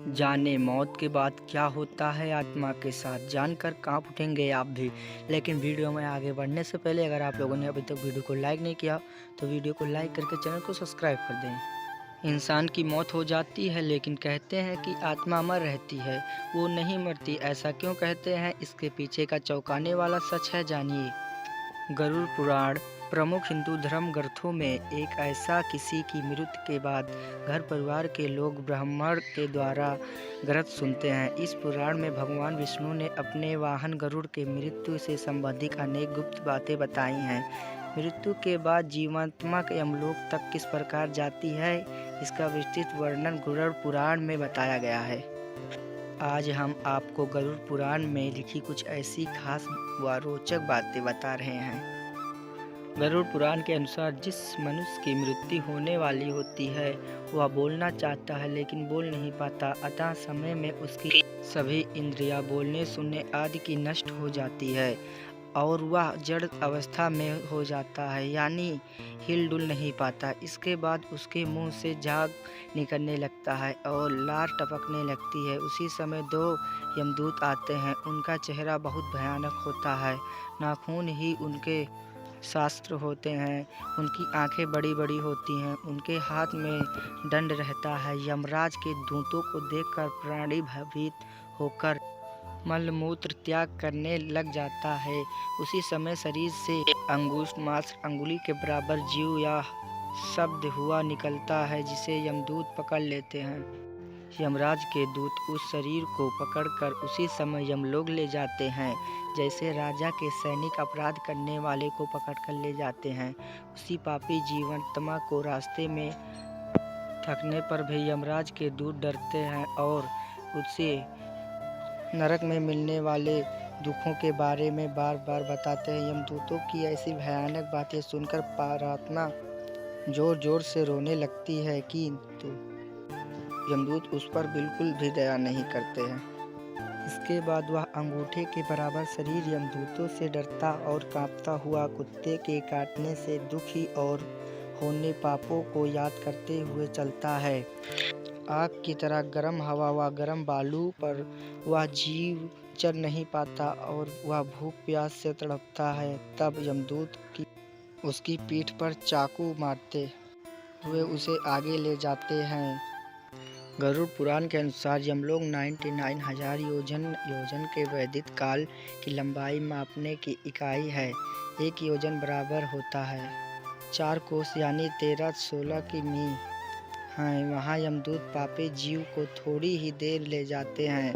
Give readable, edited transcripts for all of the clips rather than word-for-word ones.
जाने मौत के बाद क्या होता है आत्मा के साथ, जानकर कांप उठेंगे आप भी। लेकिन वीडियो में आगे बढ़ने से पहले अगर आप लोगों ने अभी तक वीडियो को लाइक नहीं किया तो वीडियो को लाइक करके चैनल को सब्सक्राइब कर दें। इंसान की मौत हो जाती है लेकिन कहते हैं कि आत्मा अमर रहती है, वो नहीं मरती। ऐसा क्यों कहते हैं, इसके पीछे का चौंकाने वाला सच है, जानिए। गरुड़ पुराण प्रमुख हिंदू धर्म ग्रंथों में एक ऐसा किसी की मृत्यु के बाद घर परिवार के लोग ब्राह्मण के द्वारा ग्रंथ सुनते हैं। इस पुराण में भगवान विष्णु ने अपने वाहन गरुड़ के मृत्यु से संबंधित अनेक गुप्त बातें बताई हैं। मृत्यु के बाद जीवात्मा यमलोक तक किस प्रकार जाती है, इसका विस्तृत वर्णन गरुड़ पुराण में बताया गया है। आज हम आपको गरुड़ पुराण में लिखी कुछ ऐसी खास व रोचक बातें बता रहे हैं। गरुड़ पुराण के अनुसार जिस मनुष्य की मृत्यु होने वाली होती है वह बोलना चाहता है लेकिन बोल नहीं पाता, अतः समय में उसकी सभी इंद्रियां बोलने सुनने आदि की नष्ट हो जाती है और वह जड़ अवस्था में हो जाता है, यानी हिल डुल नहीं पाता। इसके बाद उसके मुंह से झाग निकलने लगता है और लार टपकने लगती है। उसी समय दो यमदूत आते हैं। उनका चेहरा बहुत भयानक होता है, नाखून ही उनके शास्त्र होते हैं, उनकी आंखें बड़ी बड़ी होती हैं, उनके हाथ में दंड रहता है। यमराज के दूतों को देखकर प्राणी भयभीत होकर मलमूत्र त्याग करने लग जाता है। उसी समय शरीर से अंगुष्ठ मात्र अंगुली के बराबर जीव या शब्द हुआ निकलता है, जिसे यमदूत पकड़ लेते हैं। यमराज के दूत उस शरीर को पकड़कर उसी समय यमलोक ले जाते हैं, जैसे राजा के सैनिक अपराध करने वाले को पकड़कर ले जाते हैं। उसी पापी जीवात्मा को रास्ते में थकने पर भी यमराज के दूत डरते हैं और उससे नरक में मिलने वाले दुखों के बारे में बार बार बताते हैं। यमदूतों की ऐसी भयानक बातें सुनकर पारात्मा जोर जोर से रोने लगती है कि यमदूत उस पर बिल्कुल भी दया नहीं करते हैं। इसके बाद वह अंगूठे के बराबर शरीर यमदूतों से डरता और कांपता हुआ कुत्ते के काटने से दुखी और होने पापों को याद करते हुए चलता है। आग की तरह गर्म हवा व गर्म बालू पर वह जीव चल नहीं पाता और वह भूख प्यास से तड़पता है। तब यमदूत उसकी पीठ पर चाकू मारते हुए उसे आगे ले जाते हैं। गरुड़ पुराण के अनुसार यमलोक 99,000 योजन के वैदिक काल की लंबाई मापने की इकाई है। एक योजन बराबर होता है 4 कोस यानी 13-16 किमी हैं। वहाँ यमदूत पापी जीव को थोड़ी ही देर ले जाते हैं।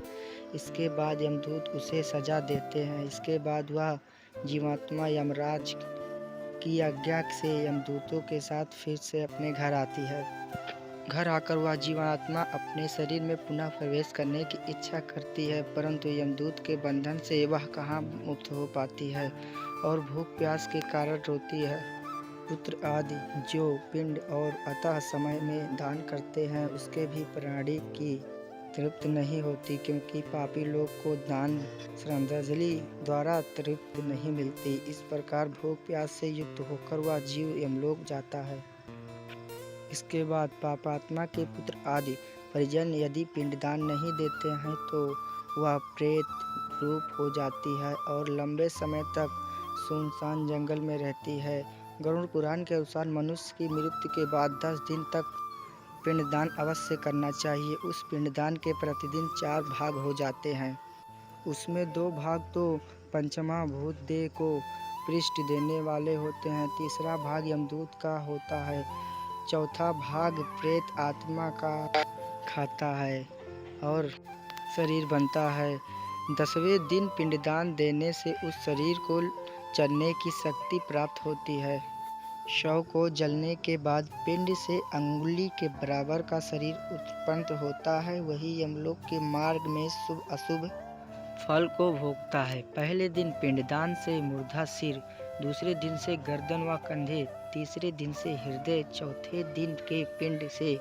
इसके बाद यमदूत उसे सजा देते हैं। इसके बाद वह जीवात्मा यमराज की आज्ञा से यमदूतों के साथ फिर से अपने घर आती है। घर आकर वह जीवात्मा अपने शरीर में पुनः प्रवेश करने की इच्छा करती है, परंतु यमदूत के बंधन से वह कहाँ मुक्त हो पाती है और भूख प्यास के कारण रोती है। पुत्र आदि जो पिंड और अतः समय में दान करते हैं उसके भी प्राणी की तृप्ति नहीं होती, क्योंकि पापी लोग को दान श्रद्धांजलि द्वारा तृप्ति नहीं मिलती। इस प्रकार भूख प्यास से युक्त होकर वह जीव यमलोक जाता है। इसके बाद पापात्मा के पुत्र आदि परिजन यदि पिंडदान नहीं देते हैं तो वह प्रेत रूप हो जाती है और लंबे समय तक सुनसान जंगल में रहती है। गरुड़ पुराण के अनुसार मनुष्य की मृत्यु के बाद 10 दिन तक पिंडदान अवश्य करना चाहिए। उस पिंडदान के प्रतिदिन 4 भाग हो जाते हैं। उसमें 2 भाग तो पंचमा भूत देह को पृष्ठ देने वाले होते हैं, तीसरा भाग यमदूत का होता है, चौथा भाग प्रेत आत्मा का खाता है और शरीर बनता है। 10वें दिन पिंडदान देने से उस शरीर को चलने की शक्ति प्राप्त होती है। शव को जलने के बाद पिंड से अंगुली के बराबर का शरीर उत्पन्न होता है। वही यमलोक के मार्ग में शुभ अशुभ फल को भोगता है। पहले दिन पिंडदान से मुर्दा सिर, दूसरे दिन से गर्दन व कंधे, तीसरे दिन से हृदय, चौथे दिन के पिंड से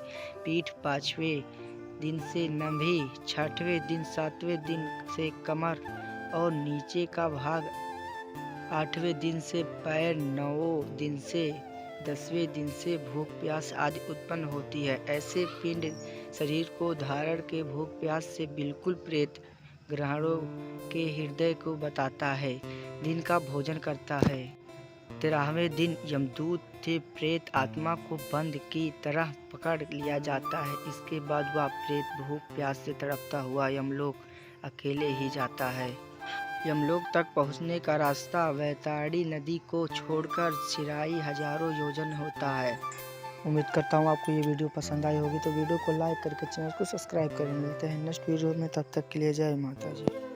पीठ, 5वें दिन से नाभि, 6वें दिन 7वें दिन से कमर और नीचे का भाग, 8वें दिन से पैर, 9वें दिन से 10वें दिन से भूख प्यास आदि उत्पन्न होती है। ऐसे पिंड शरीर को धारण के भूख प्यास से बिल्कुल प्रेत ग्रहणों के हृदय को बताता है, दिन का भोजन करता है। 13वें दिन यमदूत से प्रेत आत्मा को बंद की तरह पकड़ लिया जाता है। इसके बाद वह प्रेत भूख प्यास से तड़पता हुआ यमलोक अकेले ही जाता है। यमलोक तक पहुंचने का रास्ता वैतरणी नदी को छोड़कर छिराई हजारों योजन होता है। उम्मीद करता हूँ आपको ये वीडियो पसंद आई होगी, तो वीडियो को लाइक करके चैनल को सब्सक्राइब करें। मिलते हैं नेक्स्ट वीडियो में, तब तक के लिए जय माता जी।